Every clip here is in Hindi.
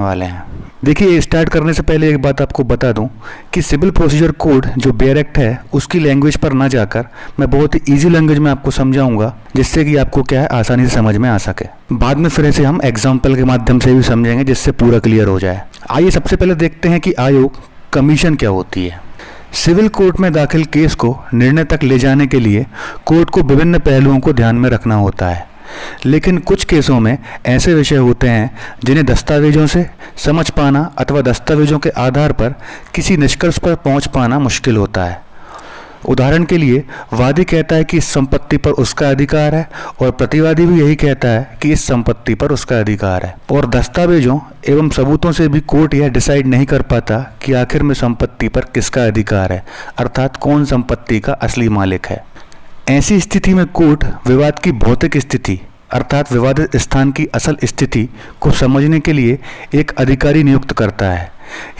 वाले हैं। देखिए, स्टार्ट करने से पहले एक बात आपको बता दूं कि सिविल प्रोसीजर कोड जो बेयर एक्ट है उसकी लैंग्वेज पर ना जाकर मैं बहुत ही ईजी लैंग्वेज में आपको समझाऊंगा, जिससे कि आपको क्या है आसानी से समझ में आ सके। बाद में फिर इसे हम एग्जाम्पल के माध्यम से भी समझेंगे, जिससे पूरा क्लियर हो जाए। आइए सबसे पहले देखते हैं कि आयोग कमीशन क्या होती है। सिविल कोर्ट में दाखिल केस को निर्णय तक ले जाने के लिए कोर्ट को विभिन्न पहलुओं को ध्यान में रखना होता है, लेकिन कुछ केसों में ऐसे विषय होते हैं जिन्हें दस्तावेजों से समझ पाना अथवा दस्तावेजों के आधार पर किसी निष्कर्ष पर पहुंच पाना मुश्किल होता है। उदाहरण के लिए, वादी कहता है कि इस संपत्ति पर उसका अधिकार है और प्रतिवादी भी यही कहता है कि इस संपत्ति पर उसका अधिकार है, और दस्तावेजों एवं सबूतों से भी कोर्ट यह डिसाइड नहीं कर पाता कि आखिर में संपत्ति पर किसका अधिकार है, अर्थात कौन संपत्ति का असली मालिक है। ऐसी स्थिति में कोर्ट विवाद की भौतिक स्थिति अर्थात विवादित स्थान की असल स्थिति को समझने के लिए एक अधिकारी नियुक्त करता है।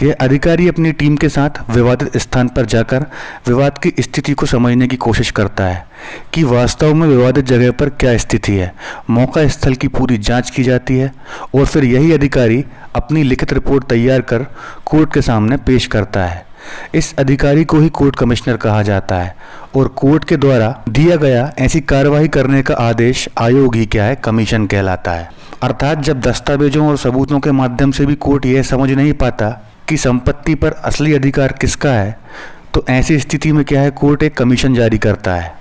यह अधिकारी अपनी टीम के साथ विवादित स्थान पर जाकर विवाद की स्थिति को समझने की कोशिश करता है कि वास्तव में विवादित जगह पर क्या स्थिति है। मौका स्थल की पूरी जांच की जाती है और फिर यही अधिकारी अपनी लिखित रिपोर्ट तैयार कर कोर्ट के सामने पेश करता है। इस अधिकारी को ही कोर्ट कमिश्नर कहा जाता है और कोर्ट के द्वारा दिया गया ऐसी कार्रवाई करने का आदेश आयोग ही क्या है, कमीशन कहलाता है। अर्थात जब दस्तावेजों और सबूतों के माध्यम से भी कोर्ट यह समझ नहीं पाता कि संपत्ति पर असली अधिकार किसका है, तो ऐसी स्थिति में क्या है, कोर्ट एक कमीशन जारी करता है,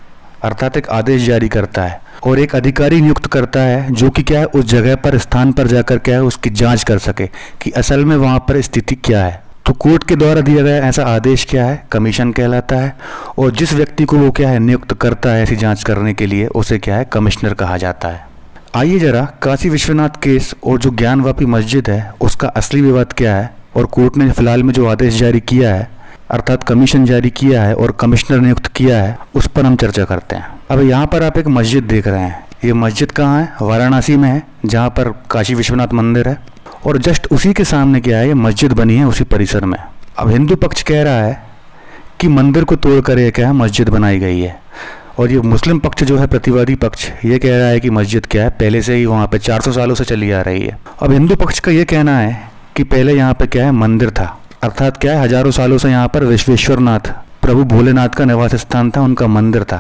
अर्थात एक आदेश जारी करता है और एक अधिकारी नियुक्त करता है जो कि क्या है उस जगह पर स्थान पर जाकर क्या है उसकी जांच कर सके कि असल में वहाँ पर स्थिति क्या है। तो कोर्ट के द्वारा दिया गया ऐसा आदेश क्या है, कमीशन कहलाता है, और जिस व्यक्ति को वो क्या है नियुक्त करता है ऐसी जांच करने के लिए, उसे क्या है कमिश्नर कहा जाता है। आइए जरा काशी विश्वनाथ केस और जो ज्ञानवापी मस्जिद है उसका असली विवाद क्या है और कोर्ट ने फिलहाल में जो आदेश जारी किया है अर्थात कमीशन जारी किया है और कमिश्नर नियुक्त किया है, उस पर हम चर्चा करते हैं। अब यहाँ पर आप एक मस्जिद देख रहे हैं। ये मस्जिद कहाँ है? वाराणसी में है, जहाँ पर काशी विश्वनाथ मंदिर है, और जस्ट उसी के सामने क्या है, ये मस्जिद बनी है उसी परिसर में। अब हिंदू पक्ष कह रहा है कि मंदिर को तोड़कर ये क्या है मस्जिद बनाई गई है, और ये मुस्लिम पक्ष जो है प्रतिवादी पक्ष ये कह रहा है कि मस्जिद क्या है पहले से ही वहाँ पे 400 सालों से चली आ रही है। अब हिंदू पक्ष का ये कहना है कि पहले यहाँ पे क्या है मंदिर था, अर्थात क्या है हजारों सालों से यहाँ पर विश्वेश्वरनाथ प्रभु भोलेनाथ का निवास स्थान था, उनका मंदिर था।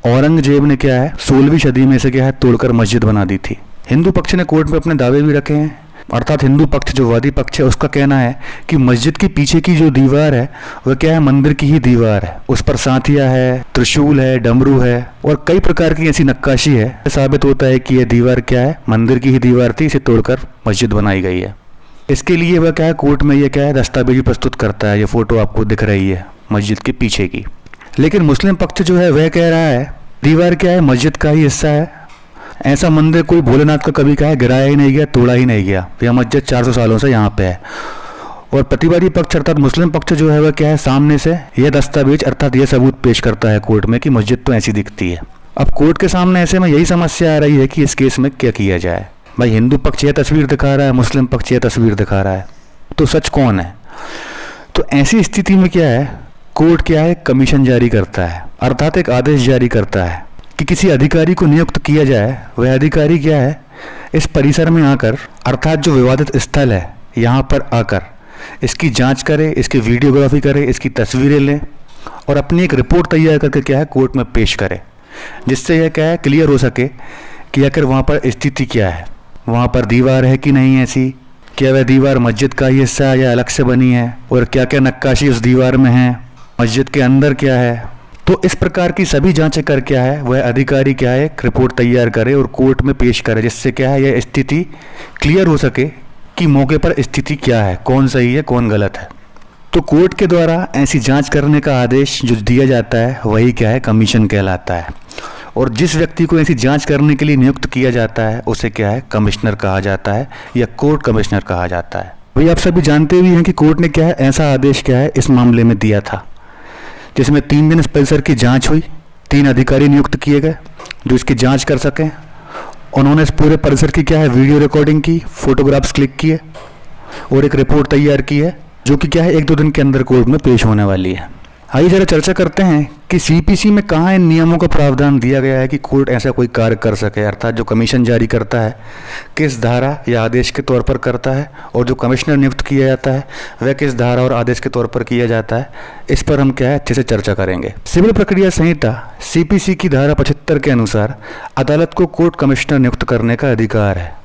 औरंगजेब ने क्या है 16वीं सदी में से क्या है तोड़कर मस्जिद बना दी थी। हिंदू पक्ष ने कोर्ट में अपने दावे भी रखे हैं, अर्थात हिंदू पक्ष जो वादी पक्ष है उसका कहना है कि मस्जिद के पीछे की जो दीवार है वह क्या है मंदिर की ही दीवार है, उस पर सांतिया है, त्रिशूल है, डमरू है और कई प्रकार की ऐसी नक्काशी है। साबित होता है कि यह दीवार क्या है मंदिर की ही दीवार थी, इसे तोड़कर मस्जिद बनाई गई है। इसके लिए वह क्या है कोर्ट में यह क्या है दस्तावेज प्रस्तुत करता है। ये फोटो आपको दिख रही है मस्जिद के पीछे की। लेकिन मुस्लिम पक्ष जो है वह कह रहा है दीवार क्या है मस्जिद का ही हिस्सा है, ऐसा मंदिर कोई भोलेनाथ का कभी क्या है गिराया ही नहीं गया, तोड़ा ही नहीं गया, यह मस्जिद 400 सालों से यहाँ पे है। और प्रतिवादी पक्ष अर्थात मुस्लिम पक्ष जो है वह क्या है सामने से यह दस्तावेज अर्थात यह सबूत पेश करता है कोर्ट में कि मस्जिद तो ऐसी दिखती है। अब कोर्ट के सामने ऐसे में यही समस्या आ रही है कि इस केस में क्या किया जाए। भाई हिंदू पक्ष यह तस्वीर दिखा रहा है, मुस्लिम पक्ष यह तस्वीर दिखा रहा है, तो सच कौन है? तो ऐसी स्थिति में क्या है कोर्ट क्या है कमीशन जारी करता है, अर्थात एक आदेश जारी करता है कि किसी अधिकारी को नियुक्त किया जाए। वह अधिकारी क्या है इस परिसर में आकर अर्थात जो विवादित स्थल है यहाँ पर आकर इसकी जांच करे, इसकी वीडियोग्राफी करे, इसकी तस्वीरें ले और अपनी एक रिपोर्ट तैयार करके क्या है कोर्ट में पेश करे, जिससे यह क्या है क्लियर हो सके कि आखिर वहाँ पर स्थिति क्या है, वहाँ पर दीवार है कि नहीं ऐसी, क्या वह दीवार मस्जिद का ही हिस्सा है या अलग से बनी है, और क्या क्या नक्काशी उस दीवार में है, मस्जिद के अंदर क्या है। तो इस प्रकार की सभी जांचें कर क्या है वह अधिकारी क्या है एक रिपोर्ट तैयार करे और कोर्ट में पेश करे, जिससे क्या है यह स्थिति क्लियर हो सके कि मौके पर स्थिति क्या है, कौन सही है कौन गलत है। तो कोर्ट के द्वारा ऐसी जांच करने का आदेश जो दिया जाता है वही क्या है कमीशन कहलाता है, और जिस व्यक्ति को ऐसी जांच करने के लिए नियुक्त किया जाता है उसे क्या है कमिश्नर कहा जाता है या कोर्ट कमिश्नर कहा जाता है। भाई आप सभी जानते भी हैं कि कोर्ट ने क्या है ऐसा आदेश क्या है इस मामले में दिया था, जिसमें 3 दिन इस परिसर की जांच हुई, 3 अधिकारी नियुक्त किए गए जो इसकी जांच कर सकें। उन्होंने इस पूरे परिसर की क्या है वीडियो रिकॉर्डिंग की, फोटोग्राफ्स क्लिक किए और एक रिपोर्ट तैयार की है जो कि क्या है 1-2 दिन के अंदर कोर्ट में पेश होने वाली है। आइए जरा चर्चा करते हैं कि सीपीसी में कहाँ इन नियमों का प्रावधान दिया गया है कि कोर्ट ऐसा कोई कार्य कर सके, अर्थात जो कमीशन जारी करता है किस धारा या आदेश के तौर पर करता है, और जो कमिश्नर नियुक्त किया जाता है वह किस धारा और आदेश के तौर पर किया जाता है। इस पर हम क्या है अच्छे से चर्चा करेंगे। सिविल प्रक्रिया संहिता सीपीसी की धारा 75 के अनुसार अदालत को कोर्ट कमिश्नर नियुक्त करने का अधिकार है।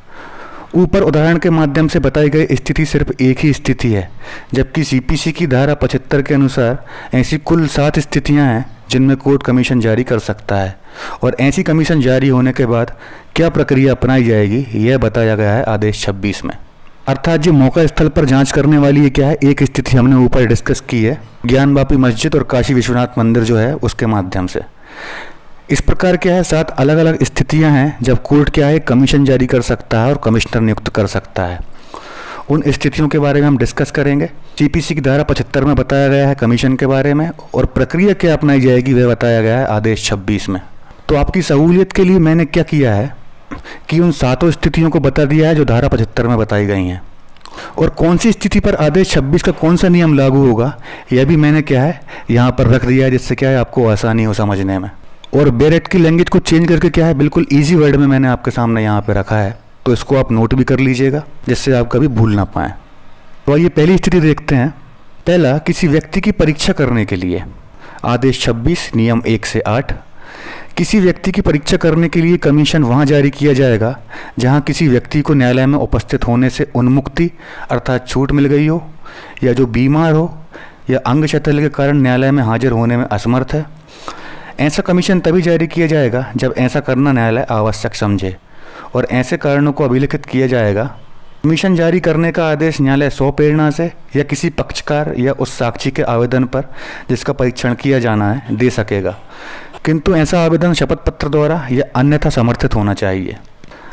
ऊपर उदाहरण के माध्यम से बताई गई स्थिति सिर्फ एक ही स्थिति है, जबकि सीपीसी की धारा 75 के अनुसार ऐसी कुल 7 स्थितियां हैं जिनमें कोर्ट कमीशन जारी कर सकता है, और ऐसी कमीशन जारी होने के बाद क्या प्रक्रिया अपनाई जाएगी यह बताया गया है आदेश 26 में। अर्थात जो मौका स्थल पर जांच करने वाली है क्या है, एक स्थिति हमने ऊपर डिस्कस की है, ज्ञानवापी मस्जिद और काशी विश्वनाथ मंदिर जो है उसके माध्यम से। इस प्रकार क्या है 7 अलग अलग स्थितियां हैं जब कोर्ट क्या है कमीशन जारी कर सकता है और कमिश्नर नियुक्त कर सकता है। उन स्थितियों के बारे में हम डिस्कस करेंगे। सीपीसी की धारा 75 में बताया गया है कमीशन के बारे में, और प्रक्रिया क्या अपनाई जाएगी वह बताया गया है आदेश 26 में। तो आपकी सहूलियत के लिए मैंने क्या किया है कि उन 7 स्थितियों को बता दिया है जो धारा 75 में बताई गई हैं, और कौन सी स्थिति पर आदेश 26 का कौन सा नियम लागू होगा यह भी मैंने क्या है यहाँ पर रख दिया है, जिससे क्या है आपको आसानी हो समझने में। और बेरेट की लैंग्वेज को चेंज करके क्या है बिल्कुल इजी वर्ड में मैंने आपके सामने यहाँ पे रखा है, तो इसको आप नोट भी कर लीजिएगा जिससे आप कभी भूल ना पाएँ। तो आइए पहली स्थिति देखते हैं। पहला, किसी व्यक्ति की परीक्षा करने के लिए आदेश 26 नियम 1 से 8। किसी व्यक्ति की परीक्षा करने के लिए कमीशन वहाँ जारी किया जाएगा जहाँ किसी व्यक्ति को न्यायालय में उपस्थित होने से उन्मुक्ति अर्थात छूट मिल गई हो, या जो बीमार हो या अंग शैथिल्य के कारण न्यायालय में हाजिर होने में असमर्थ है। ऐसा कमीशन तभी जारी किया जाएगा जब ऐसा करना न्यायालय आवश्यक समझे, और ऐसे कारणों को अभिलिखित किया जाएगा। कमीशन जारी करने का आदेश न्यायालय स्वप्रेरणा से या किसी पक्षकार या उस साक्षी के आवेदन पर जिसका परीक्षण किया जाना है दे सकेगा, किंतु ऐसा आवेदन शपथ पत्र द्वारा या अन्यथा समर्थित होना चाहिए।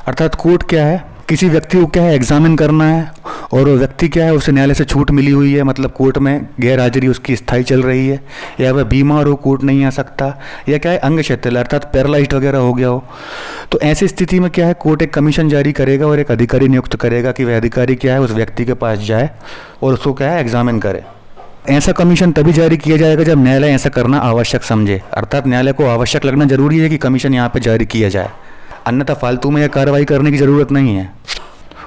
अर्थात कोर्ट क्या है किसी व्यक्ति को क्या है एग्जामिन करना है, और वो व्यक्ति क्या है उसे न्यायालय से छूट मिली हुई है, मतलब कोर्ट में गैर हाजिरी उसकी स्थायी चल रही है, या वह बीमार हो कोर्ट नहीं आ सकता, या क्या है अंग शैथिल्य अर्थात पैरालाइज्ड वगैरह हो गया हो। तो ऐसी स्थिति में क्या है कोर्ट एक कमीशन जारी करेगा और एक अधिकारी नियुक्त करेगा कि वह अधिकारी क्या है उस व्यक्ति के पास जाए और उसको क्या है एग्जामिन करे। ऐसा कमीशन तभी जारी किया जाएगा जब न्यायालय ऐसा करना आवश्यक समझे, अर्थात न्यायालय को आवश्यक लगना जरूरी है कि कमीशन यहाँ पर जारी किया जाए, अन्यथा फालतू में यह कार्रवाई करने की ज़रूरत नहीं है।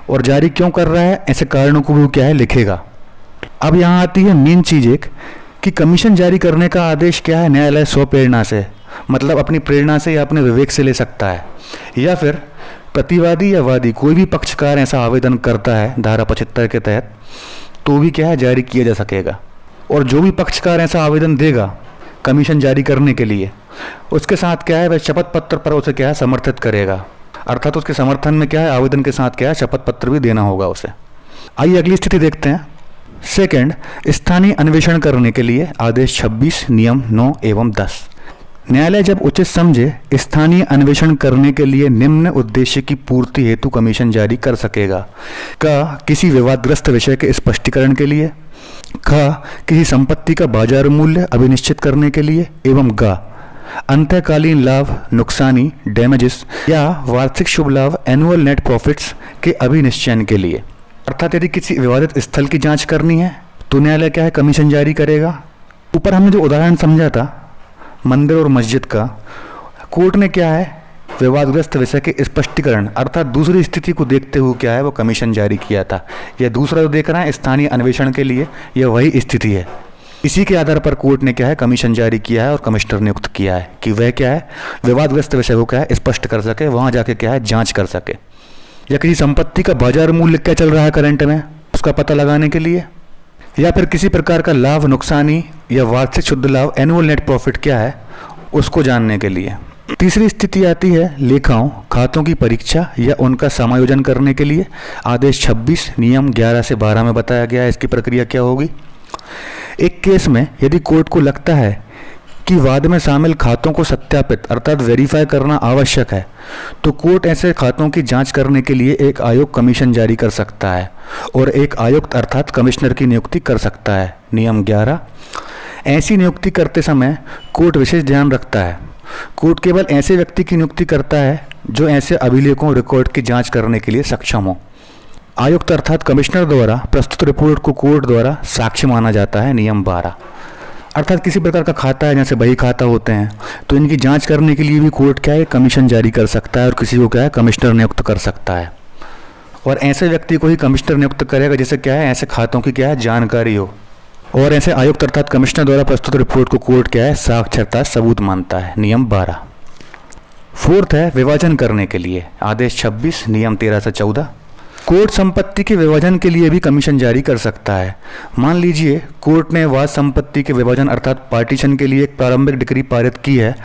और जारी क्यों कर रहा है ऐसे कारणों को भी क्या है लिखेगा। अब यहाँ आती है मेन चीज़ एक कि कमीशन जारी करने का आदेश क्या है न्यायालय स्वप्रेरणा से, मतलब अपनी प्रेरणा से या अपने विवेक से ले सकता है, या फिर प्रतिवादी या वादी कोई भी पक्षकार ऐसा आवेदन करता है धारा 75 के तहत तो भी क्या है जारी किया जा सकेगा। और जो भी पक्षकार ऐसा आवेदन देगा कमीशन जारी करने के लिए उसके साथ क्या है वह शपथ पत्र पर उसे क्या है समर्थित करेगा, अर्थात उसके समर्थन में क्या है आवेदन के साथ क्या है शपथ पत्र भी देना होगा उसे। आइए अगली स्थिति देखते हैं। सेकंड, स्थानीय अन्वेषण करने के लिए आदेश 26 नियम 9 एवं 10। न्यायालय जब उचित समझे स्थानीय अन्वेषण करने के लिए निम्न उद्देश्य की पूर्ति हेतु कमीशन जारी कर सकेगा। क, किसी विवादग्रस्त विषय के स्पष्टीकरण के लिए। ख, किसी संपत्ति का बाजार मूल्य अभिनिश्चित करने के लिए। एवं ग, अंतःकालीन लाभ नुकसानी डैमेजेस या वार्षिक शुभ लाभ एनुअल नेट प्रॉफिट्स के अभिनिश्चयन के लिए। अर्थात यदि किसी विवादित स्थल की जांच करनी है तो न्यायालय क्या है कमीशन जारी करेगा। ऊपर हमने जो उदाहरण समझा था मंदिर और मस्जिद का, कोर्ट ने क्या है विवादग्रस्त विषय के स्पष्टीकरण अर्थात दूसरी स्थिति को देखते हुए क्या है वो कमीशन जारी किया था। यह दूसरा जो देख रहा है स्थानीय अन्वेषण के लिए यह वही स्थिति है। इसी के आधार पर कोर्ट ने क्या है कमीशन जारी किया है और कमिश्नर नियुक्त किया है कि वह क्या है विवादग्रस्त विषय को क्या है स्पष्ट कर सके, वहाँ जाके क्या है जांच कर सके। या किसी संपत्ति का बाजार मूल्य क्या चल रहा है करंट में उसका पता लगाने के लिए, या फिर किसी प्रकार का लाभ नुकसानी या वार्षिक शुद्ध लाभ एनुअल नेट प्रॉफिट क्या है उसको जानने के लिए। तीसरी स्थिति आती है लेखाओं खातों की परीक्षा या उनका समायोजन करने के लिए। आदेश 26 नियम 11 से 12 में बताया गया है इसकी प्रक्रिया क्या होगी। एक केस में यदि कोर्ट को लगता है कि वाद में शामिल खातों को सत्यापित अर्थात वेरीफाई करना आवश्यक है तो कोर्ट ऐसे खातों की जांच करने के लिए एक आयोग कमीशन जारी कर सकता है और एक आयुक्त अर्थात कमिश्नर की नियुक्ति कर सकता है। नियम 11, ऐसी नियुक्ति करते समय कोर्ट विशेष ध्यान रखता है। कोर्ट केवल ऐसे व्यक्ति की नियुक्ति करता है जो ऐसे अभिलेखों रिकॉर्ड की जांच करने के लिए सक्षम हो। आयुक्त अर्थात कमिश्नर द्वारा प्रस्तुत रिपोर्ट को कोर्ट द्वारा साक्ष्य माना जाता है। नियम 12। अर्थात किसी प्रकार का खाता है, जैसे बही खाता होते हैं, तो इनकी जांच करने के लिए भी कोर्ट क्या है, कमीशन जारी कर सकता है और किसी को क्या है, कमिश्नर नियुक्त कर सकता है। और ऐसे व्यक्ति को ही कमिश्नर नियुक्त करेगा जिसे क्या है, ऐसे खातों की क्या है, जानकारी हो। और ऐसे आयुक्त अर्थात कमिश्नर द्वारा प्रस्तुत रिपोर्ट को कोर्ट क्या है, साक्षरता सबूत मानता है। नियम 12। फोर्थ है विभाजन करने के लिए, आदेश 26 नियम 13 से 14। कोर्ट संपत्ति के विभाजन के लिए भी कमीशन जारी कर सकता है। मान लीजिए कोर्ट ने वाद संपत्ति के विभाजन अर्थात पार्टीशन के लिए एक प्रारंभिक डिक्री पारित की है।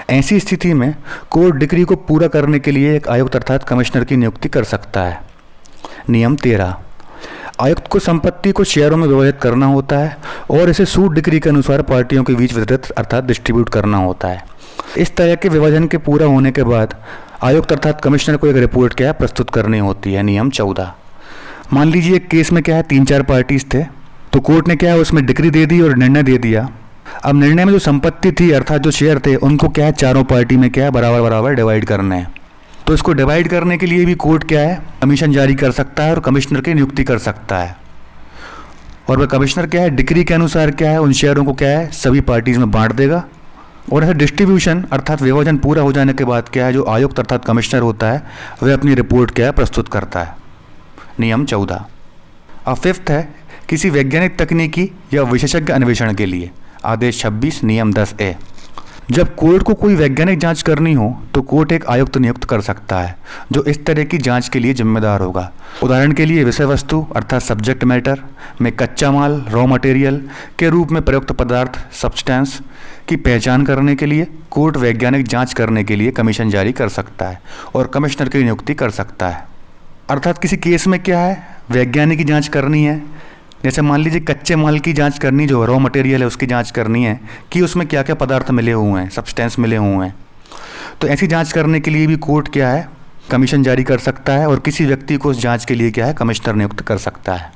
ऐसी स्थिति में कोर्ट डिक्री को पूरा करने के लिए एक आयुक्त अर्थात कमिश्नर की नियुक्ति कर सकता है। नियम 13। आयुक्त को संपत्ति को शेयरों में विभाजित करना होता है और इसे सूट डिक्री के अनुसार पार्टियों के बीच वितरित अर्थात डिस्ट्रीब्यूट करना होता है। इस तरह के विभाजन के पूरा होने के बाद आयुक्त अर्थात कमिश्नर को एक रिपोर्ट क्या है, प्रस्तुत करनी होती है। नियम 14। मान लीजिए एक केस में क्या है, 3-4 पार्टीज थे, तो कोर्ट ने क्या है, उसमें डिक्री दे दी और निर्णय दे दिया। अब निर्णय में जो संपत्ति थी अर्थात जो शेयर थे उनको क्या है, चारों पार्टी में क्या है, बराबर बराबर डिवाइड करना है। तो इसको डिवाइड करने के लिए भी कोर्ट क्या है, कमीशन जारी कर सकता है और कमिश्नर की नियुक्ति कर सकता है। और वह कमिश्नर क्या है, डिक्री के अनुसार क्या है, उन शेयरों को क्या है, सभी पार्टीज में बांट देगा। और ऐसे डिस्ट्रीब्यूशन अर्थात विभाजन पूरा हो जाने के बाद क्या है, जो आयुक्त अर्थात कमिश्नर होता है वह अपनी रिपोर्ट क्या है, प्रस्तुत करता है। नियम 14। अब फिफ्थ है किसी वैज्ञानिक तकनीकी या विशेषज्ञ अन्वेषण के लिए, आदेश 26 नियम 10A। जब कोर्ट को कोई वैज्ञानिक जांच करनी हो तो कोर्ट एक आयुक्त नियुक्त कर सकता है जो इस तरह की जांच के लिए जिम्मेदार होगा। उदाहरण के लिए विषय वस्तु अर्थात सब्जेक्ट मैटर में कच्चा माल रॉ मटेरियल के रूप में प्रयुक्त पदार्थ सब्सटेंस की पहचान करने के लिए कोर्ट वैज्ञानिक जांच करने के लिए कमीशन जारी कर सकता है और कमिश्नर की नियुक्ति कर सकता है। अर्थात किसी केस में क्या है, वैज्ञानिक की जांच करनी है, जैसे मान लीजिए कच्चे माल की जांच करनी, जो रॉ मटेरियल है उसकी जांच करनी है कि उसमें क्या क्या पदार्थ मिले हुए हैं, सब्सटेंस मिले हुए हैं। तो ऐसी जांच करने के लिए भी कोर्ट क्या है, कमीशन जारी कर सकता है और किसी व्यक्ति को उस जांच के लिए क्या है, कमिश्नर नियुक्त कर सकता है।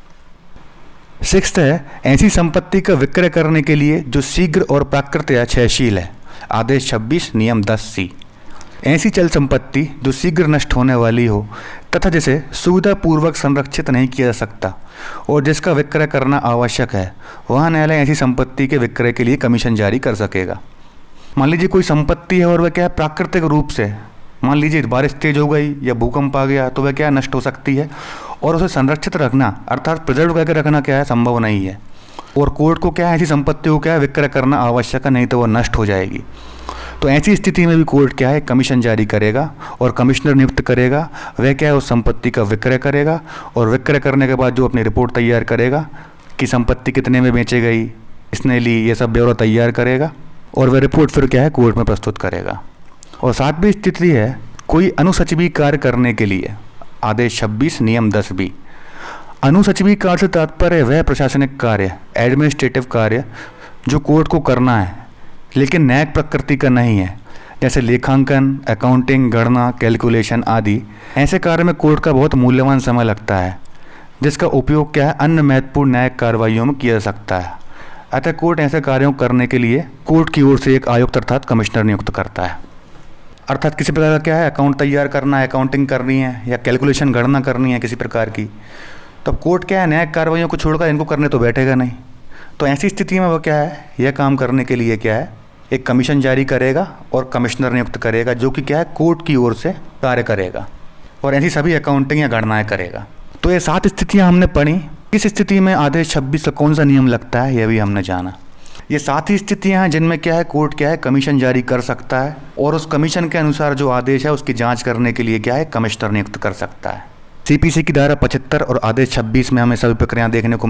सिक्स्थ है ऐसी संपत्ति का विक्रय करने के लिए जो शीघ्र और प्राकृत या क्षयशील है, आदेश 26 नियम 10C। ऐसी चल संपत्ति जो शीघ्र नष्ट होने वाली हो तथा जिसे सुविधापूर्वक संरक्षित नहीं किया जा सकता और जिसका विक्रय करना आवश्यक है, वह न्यायालय ऐसी संपत्ति के विक्रय के लिए कमीशन जारी कर सकेगा। मान लीजिए कोई संपत्ति है और वह क्या है, प्राकृतिक रूप से, मान लीजिए बारिश तेज हो गई या भूकंप आ गया तो वह क्या नष्ट हो सकती है और उसे संरक्षित रखना अर्थात प्रिजर्व करके रखना क्या है, संभव नहीं है। और कोर्ट को क्या है, ऐसी संपत्ति को क्या है, विक्रय करना आवश्यक है, नहीं तो वह नष्ट हो जाएगी। तो ऐसी स्थिति में भी कोर्ट क्या है, कमीशन जारी करेगा और कमिश्नर नियुक्त करेगा। वह क्या है, उस संपत्ति का विक्रय करेगा और विक्रय करने के बाद जो अपनी रिपोर्ट तैयार करेगा कि संपत्ति कितने में बेची गई, इसने ली, ये सब ब्यौरा तैयार करेगा और वह रिपोर्ट फिर क्या है, कोर्ट में प्रस्तुत करेगा। और सातवीं स्थिति है कोई अनुसचिवी कार्य करने के लिए, आदेश 26 नियम 10B। अनुसचिवी कार्य से तात्पर्य वह प्रशासनिक कार्य, एडमिनिस्ट्रेटिव कार्य जो कोर्ट को करना है लेकिन न्यायिक प्रकृति का नहीं है, जैसे लेखांकन, अकाउंटिंग, गणना, कैलकुलेशन आदि। ऐसे कार्य में कोर्ट का बहुत मूल्यवान समय लगता है जिसका उपयोग क्या है, अन्य महत्वपूर्ण न्यायिक कार्रवाइयों में किया जा सकता है। अतः कोर्ट ऐसे कार्यों करने के लिए कोर्ट की ओर से एक आयुक्त अर्थात कमिश्नर नियुक्त करता है। अर्थात किसी प्रकार का क्या है, अकाउंट तैयार करना है, अकाउंटिंग करनी है या कैलकुलेशन गणना करनी है किसी प्रकार की, तब कोर्ट क्या है, न्यायिक कार्रवाइयों को छोड़कर इनको करने तो बैठेगा नहीं। तो ऐसी स्थिति में वो क्या है, यह काम करने के लिए क्या है, एक कमीशन जारी करेगा और कमिश्नर नियुक्त करेगा जो कि क्या है, कोर्ट की ओर से कार्य करेगा और ऐसी सभी अकाउंटिंग या गणनाएं करेगा। तो ये 7 स्थितियां हमने पढ़ी। किस स्थिति में आदेश 26 का कौन सा नियम लगता है, यह भी हमने जाना। ये 7 ही स्थितियां हैं जिनमें क्या है, कोर्ट क्या है, कमीशन जारी कर सकता है और उस कमीशन के अनुसार जो आदेश है उसकी जाँच करने के लिए क्या है, कमिश्नर नियुक्त कर सकता है। CPC की धारा 75 और आदेश 26 में हमें सभी प्रक्रियाएं देखने को